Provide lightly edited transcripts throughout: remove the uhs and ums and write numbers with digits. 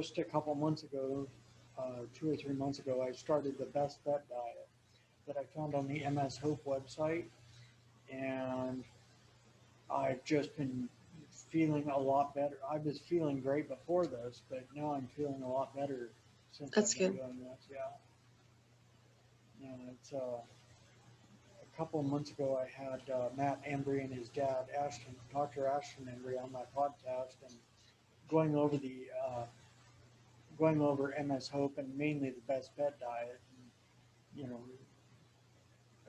just a couple months ago, 2 or 3 months ago, I started the Best Bet diet that I found on the MS Hope website, and I've just been feeling a lot better. I was feeling great before this, but now I'm feeling a lot better since I've That's been good. doing this. Yeah, yeah. It's a couple of months ago. I had Matt Embry and his dad, Ashton, Dr. Ashton Embry, on my podcast, and going over the going over MS Hope and mainly the Best Bet diet. And,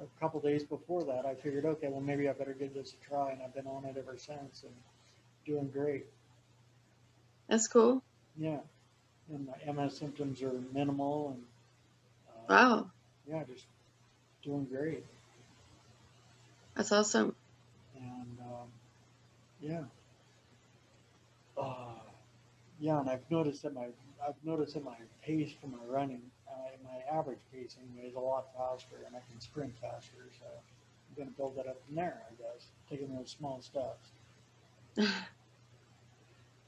a couple days before that, I figured, okay, well, maybe I better give this a try, and I've been on it ever since, and doing great. That's cool. Yeah, and my MS symptoms are minimal, and uh, Wow. yeah, just doing great. That's awesome. And yeah, uh, yeah, and I've noticed that my pace for my running, my average pace anyway, is a lot faster, and I can sprint faster. So I'm going to build that up from there, I guess, taking those small steps.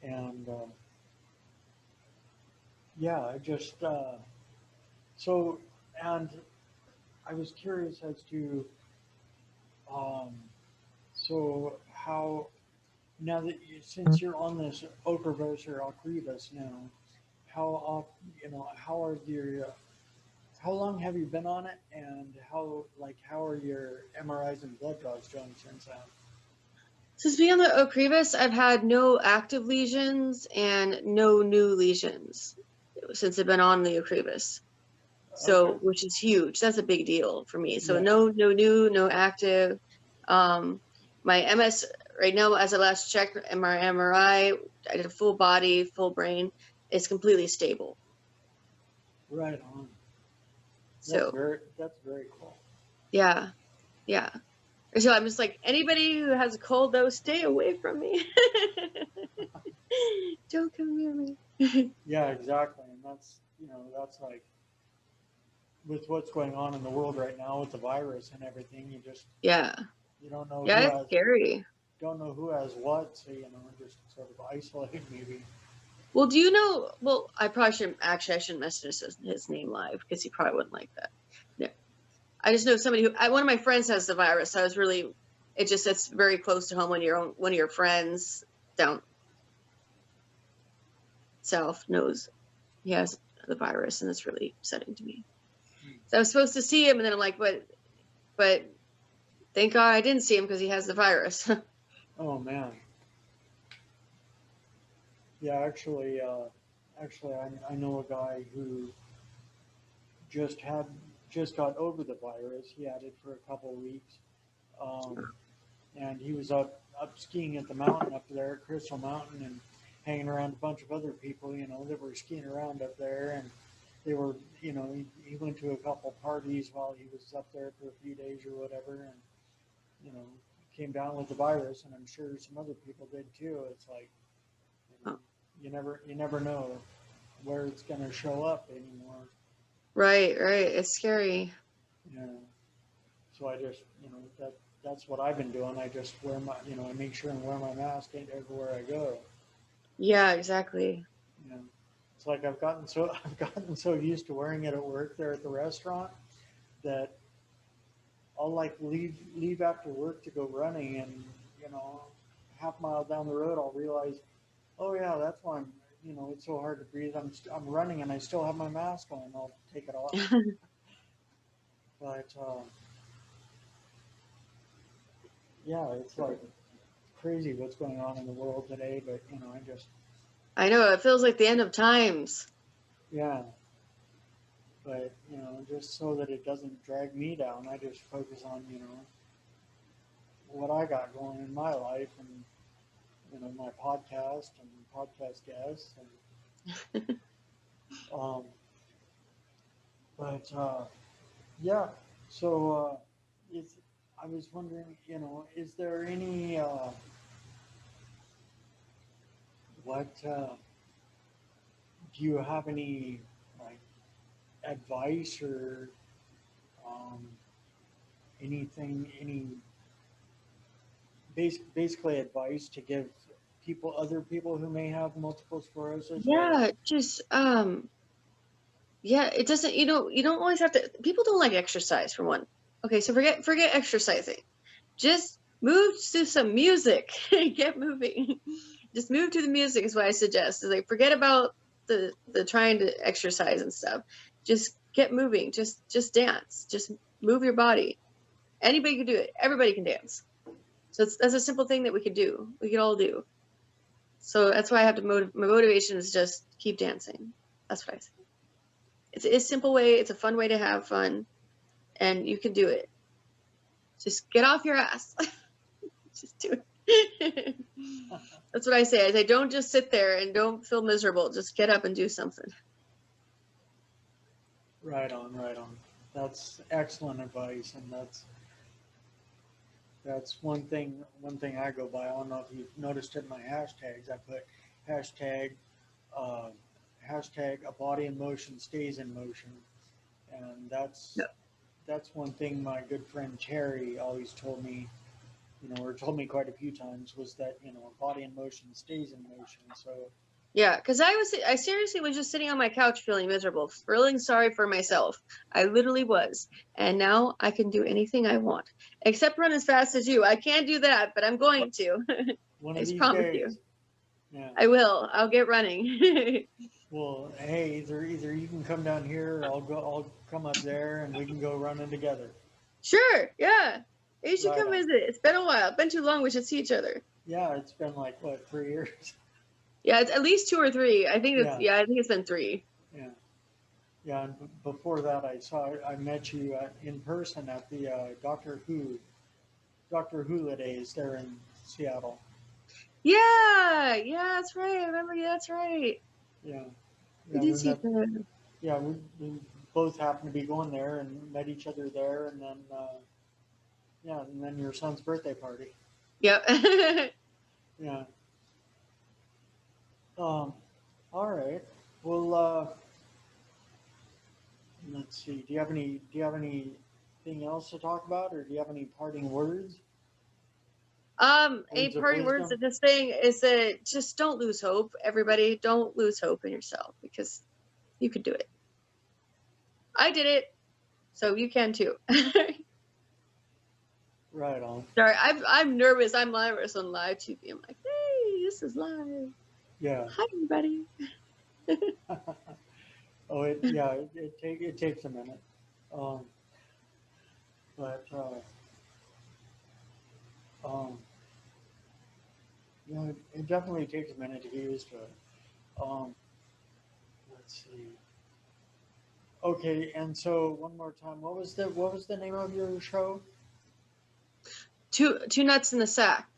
And yeah, I just so and I was curious as to um, so how now that since you're on this Ocrevus or Ocrevus now, how are your how long have you been on it, and how are your MRIs and blood draws doing since then? Since being on the Ocrevus, I've had no active lesions and no new lesions since I've been on the Ocrevus. So, Okay. which is huge. That's a big deal for me. So Yeah. no new, no active. My MS right now, as I last checked, MRI, I did a full body, full brain. It's completely stable. Right on. So That's very cool. yeah, yeah. So I'm just like, anybody who has a cold though, stay away from me. Don't come near me. Yeah, exactly. And that's like with what's going on in the world right now with the virus and everything, Yeah. you don't know Yeah, who it's has scary. what, so just sort of isolate maybe. Well, do you know? Well, I probably shouldn't. Actually, I shouldn't message his name live because he probably wouldn't like that. No, I just know somebody one of my friends has the virus. So I was really, it's very close to home when one of your friends down south knows he has the virus, and it's really upsetting to me. So I was supposed to see him, and then I'm like, but thank God I didn't see him because he has the virus. Oh man. Yeah, actually, I know a guy who just had just got over the virus. He had it for a couple of weeks, um, and he was up skiing at the mountain up there at Crystal Mountain and hanging around a bunch of other people, that were skiing around up there, and they were, he went to a couple parties while he was up there for a few days or whatever, and you know, came down with the virus, and I'm sure some other people did too. It's like, you know, Oh, you never know where it's going to show up anymore. right, right. It's scary. Yeah. So I just, that's what I've been doing. I just wear I make sure and wear my mask everywhere I go. Yeah, exactly. You know, it's like I've gotten so used to wearing it at work there at the restaurant that I'll like leave after work to go running, and half mile down the road I'll realize, oh yeah, that's why it's so hard to breathe. I'm running and I still have my mask on. I'll take it off, but yeah, it's like crazy what's going on in the world today. But I just I know it feels like the end of times. yeah, but just so that it doesn't drag me down, I just focus on what I got going in my life, and my podcast and podcast guests, and um, but yeah. So is I was wondering, is there any what do you have any like advice or um, anything, basically advice to give other people who may have multiple sclerosis, or Yeah, just yeah, it doesn't, you don't always have to, people don't like exercise for one. Okay, so forget exercising. Just move to some music. Get moving. Just move to the music is what I suggest. Is like forget about the trying to exercise and stuff. Just get moving. Just dance. Just move your body. Anybody can do it. Everybody can dance. So that's a simple thing that we could do. We could all do. So that's why I have to my motivation is just keep dancing. That's what I say. It's a simple way. It's a fun way to have fun, and you can do it. Just get off your ass. Just do it. That's what I say. I say, don't just sit there and don't feel miserable. Just get up and do something. right on, right on. That's excellent advice, and that's one thing I go by. I don't know if you've noticed it in my hashtags. I put hashtag uh, hashtag a body in motion stays in motion, and that's one thing my good friend Terry always told me, or told me quite a few times, was that a body in motion stays in motion. So Yeah, because I seriously was just sitting on my couch feeling miserable, feeling sorry for myself. I literally was. And now I can do anything I want, except run as fast as you. I can't do that, but I'm going to. one I of just these promise you. days, yeah. I will. I'll get running. Well, hey, either you can come down here, or I'll come up there, and we can go running together. Sure. Yeah. You should Right come on. visit. It's been a while. It's been too long. We should see each other. Yeah, it's been like what, 3 years? Yeah, it's at least 2 or 3. I think it's, Yeah, yeah, I think it's been 3. yeah, yeah. And before that, I met you in person at the Doctor Who days there in Seattle. Yeah. Yeah, that's right. I remember. Yeah, that's right. Yeah, We yeah. did We see met. each other. Yeah, we both happened to be going there and met each other there, and then yeah, and then your son's birthday party. Yep. Yeah. All right. Well, let's see. Do you have anything else to talk about, or do you have any parting words? A Words of parting words wisdom? of this thing is that just don't lose hope. Everybody, don't lose hope in yourself because you could do it. I did it, so you can too. Right on. Sorry, I'm nervous. I'm nervous on live TV. I'm like, hey, this is live. Yeah. Hi, everybody. Oh, it takes a minute. Um, but um, it definitely takes a minute to get used to it. Um, let's see. Okay, and so one more time, what was the name of your show? Two nuts in the sack.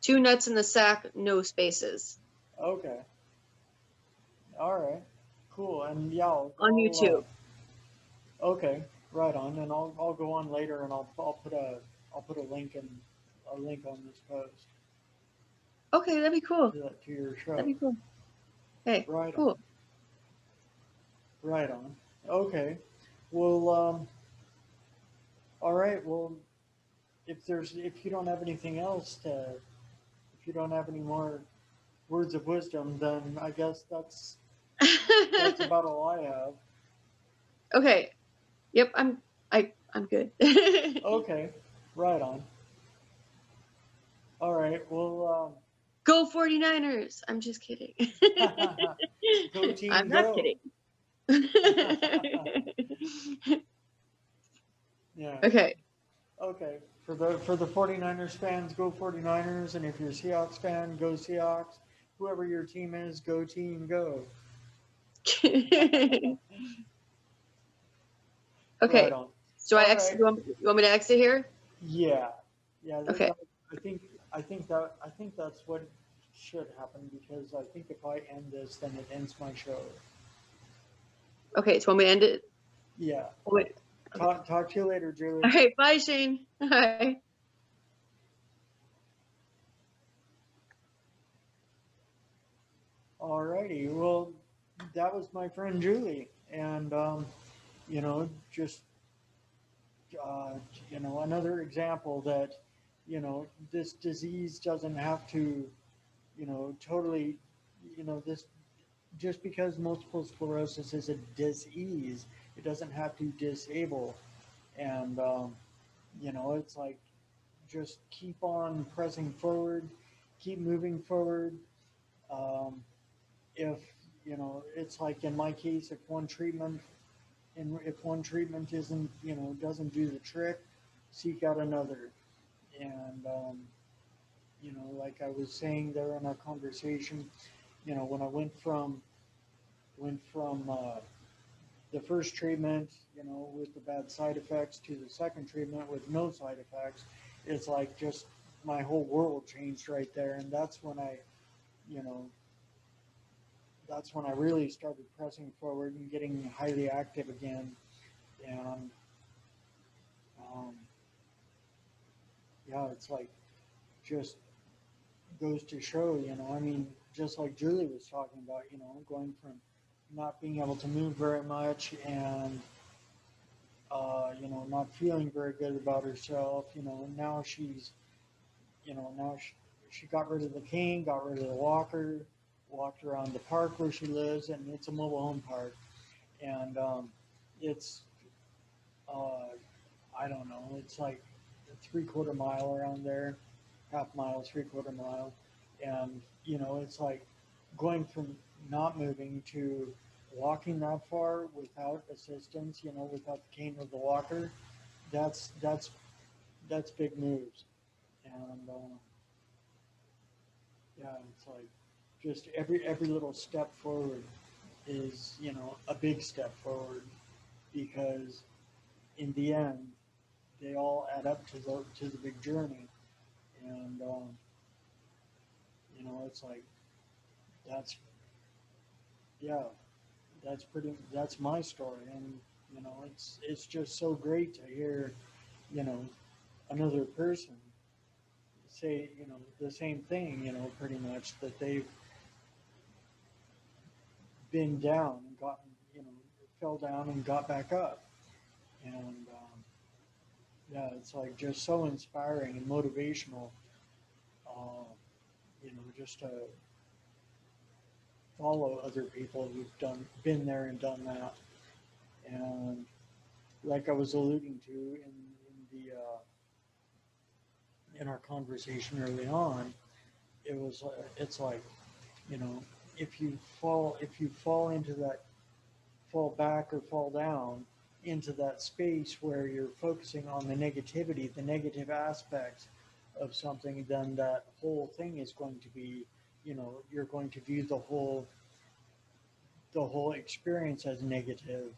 2 nuts in the sack, no spaces. Okay. All right. Cool. And yeah, On YouTube. okay, right on. And I'll go on later, and I'll put a link on this post Okay, that'd be cool. to your show. That'd be cool. Hey, Right cool. on. Right on. Okay. Well, all right. Well, if you don't have anything else if you don't have any more words of wisdom, then I guess that's about all I have. Okay. Yep, I'm good. Okay. Right on. All right. Well, Go 49ers. I'm just kidding. go team, I'm go. not kidding. Yeah. Okay. Okay. For the 49ers fans, go 49ers, and if you're a Seahawks fan, go Seahawks. Whoever your team is, go team, go. Okay. Right on. So I All exit. right. You want me to exit here? Yeah. Yeah. Okay. I think that's what should happen, because I think if I end this, then it ends my show. Okay. So want me to end it? Yeah. Wait. Talk to you later, Julie. All right. Bye, Shane. Bye. All righty. Well, that was my friend Julie, and just another example that this disease doesn't have to totally, this, just because multiple sclerosis is a disease, it doesn't have to disable. And, it's like, just keep on pressing forward, keep moving forward. Um, if, it's like in my case, if one treatment isn't, doesn't do the trick, seek out another. And, like I was saying there in our conversation, when I went from the first treatment, with the bad side effects to the second treatment with no side effects, it's like just my whole world changed right there. And you know, that's when I really started pressing forward and getting highly active again. And, um, yeah, it's like just goes to show, I mean, just like Julie was talking about, going from not being able to move very much and, not feeling very good about herself, now she got rid of the cane, got rid of the walker, walked around the park where she lives, and it's a mobile home park. And it's, uh, I don't know, it's like a 3/4 mile around there, half mile, 3/4 mile. And, it's like going from not moving to walking that far without assistance, without the cane or the walker. That's big moves. And, yeah, it's like just every little step forward is, a big step forward, because in the end, they all add up to the big journey. And, it's like, that's, yeah, that's my story. And, it's just so great to hear, you know, another person say, the same thing, pretty much, that they've been down and gotten, fell down and got back up. And, yeah, it's like just so inspiring and motivational, just to follow other people who've been there and done that. And like I was alluding to in our conversation early on, it's like, you know, if you fall into that, fall back or fall down into that space where you're focusing on the negativity, the negative aspects of something, then that whole thing is going to be, you're going to view the whole experience as negative.